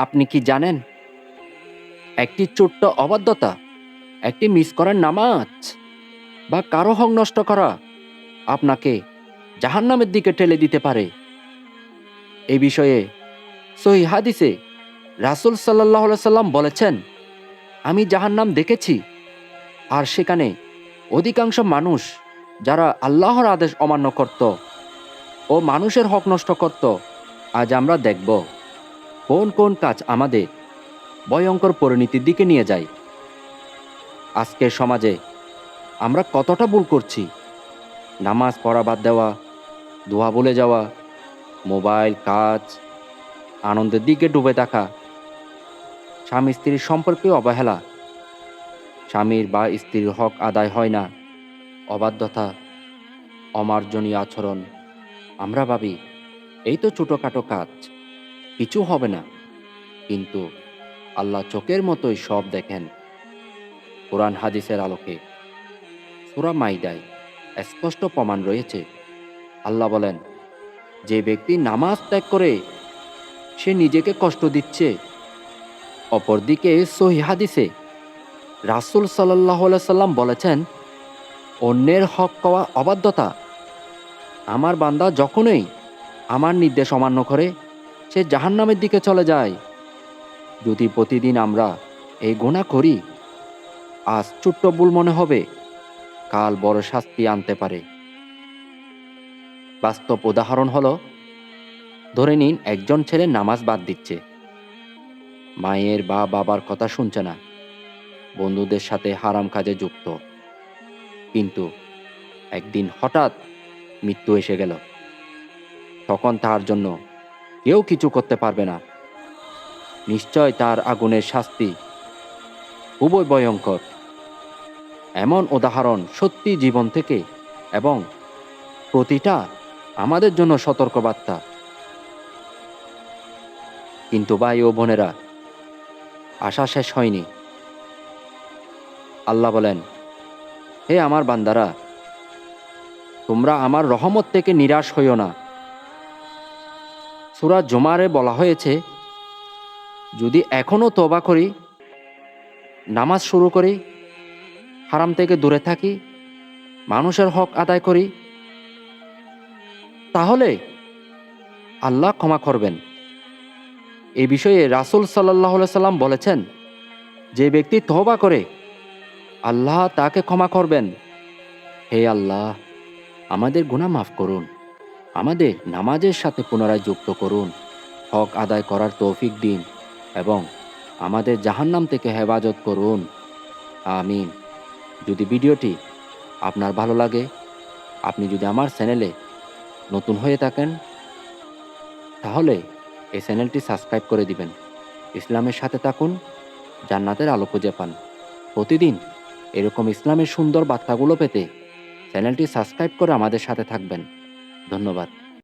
আপনি কি জানেন, একটি ছোট্ট অবাধ্যতা, একটি মিস করার নামাজ বা কারো হক নষ্ট করা আপনাকে জাহান্নামের দিকে ঠেলে দিতে পারে। এই বিষয়ে সহিহ হাদিসে রাসূল সাল্লাল্লাহু আলাইহি সাল্লাম বলেছেন, আমি জাহান্নাম দেখেছি, আর সেখানে অধিকাংশ মানুষ যারা আল্লাহর আদেশ অমান্য করত ও মানুষের হক নষ্ট করত। আজ আমরা দেখব কোন কোন কাজ আমাদের ভয়ঙ্কর পরিণতির দিকে নিয়ে যায়। আজকের সমাজে আমরা কতটা ভুল করছি। নামাজ পড়া বাদ দেওয়া, দোয়া ভুলে যাওয়া, মোবাইল, কাজ, আনন্দের দিকে ডুবে থাকা, স্বামী স্ত্রীর সম্পর্কে অবহেলা, স্বামীর বা স্ত্রীর হক আদায় হয় না, অবাধ্যতা, অমার্জনীয় আচরণ। আমরা ভাবি এই তো ছোটোখাটো কাজ, কিছু হবে না, কিন্তু আল্লাহ চোখের মতোই সব দেখেন। কোরআন হাদিসের আলোকে সূরা মাইদায় স্পষ্ট প্রমাণ রয়েছে। আল্লাহ বলেন, যে ব্যক্তি নামাজ ত্যাগ করে সে নিজেকে কষ্ট দিচ্ছে। অপরদিকে সহিহ হাদিসে রাসূল সাল্লাল্লাহু আলাইহি সাল্লাম বলেছেন, অন্যের হক পাওয়া অবাধ্যতা। আমার বান্দা যখনই আমার নির্দেশ অমান্য করে সে জাহান্নামের দিকে চলে যায়। যদি প্রতিদিন আমরা এই গুনাহ করি, আজ ছোট্ট ভুল মনে হবে, কাল বড় শাস্তি আনতে পারে। বাস্তব উদাহরণ হলো, ধরে নিন একজন ছেলে নামাজ বাদ দিচ্ছে, মায়ের বা বাবার কথা শুনছে না, বন্ধুদের সাথে হারাম কাজে যুক্ত, কিন্তু একদিন হঠাৎ মৃত্যু এসে গেল। তখন তার জন্য কেউ কিছু করতে পারবে না। নিশ্চয় তার আগুনের শাস্তি খুবই ভয়ঙ্কর। এমন উদাহরণ সত্যি জীবন থেকে, এবং প্রতিটা আমাদের জন্য সতর্কবার্তা। কিন্তু ভাই ও বোনেরা, আশা শেষ হয়নি। আল্লাহ বলেন, হে আমার বান্দারা, তোমরা আমার রহমত থেকে নিরাশ হইও না। সূরা জুমারে বলা হয়েছে, যদি এখনও তওবা করি, নামাজ শুরু করি, হারাম থেকে দূরে থাকি, মানুষের হক আদায় করি, তাহলে আল্লাহ ক্ষমা করবেন। এই বিষয়ে রাসূল সাল্লাল্লাহু আলাইহি সাল্লাম বলেছেন, যে ব্যক্তি তওবা করে আল্লাহ তাকে ক্ষমা করবেন। হে আল্লাহ, আমাদের গুনাহ মাফ করুন, আমাদের নামাজের সাথে পুনরায় যুক্ত করুন, হক আদায় করার তৌফিক দিন, এবং আমাদের জাহান্নাম থেকে হেফাজত করুন। আমিন। যদি ভিডিওটি আপনার ভালো লাগে, আপনি যদি আমার চ্যানেলে নতুন হয়ে থাকেন, তাহলে এই চ্যানেলটি সাবস্ক্রাইব করে দিবেন। ইসলামের সাথে থাকুন, জান্নাতের আলো খুঁজে পান। প্রতিদিন এরকম ইসলামের সুন্দর বার্তাগুলো পেতে চ্যানেলটি সাবস্ক্রাইব করে আমাদের সাথে থাকবেন। ধন্যবাদ।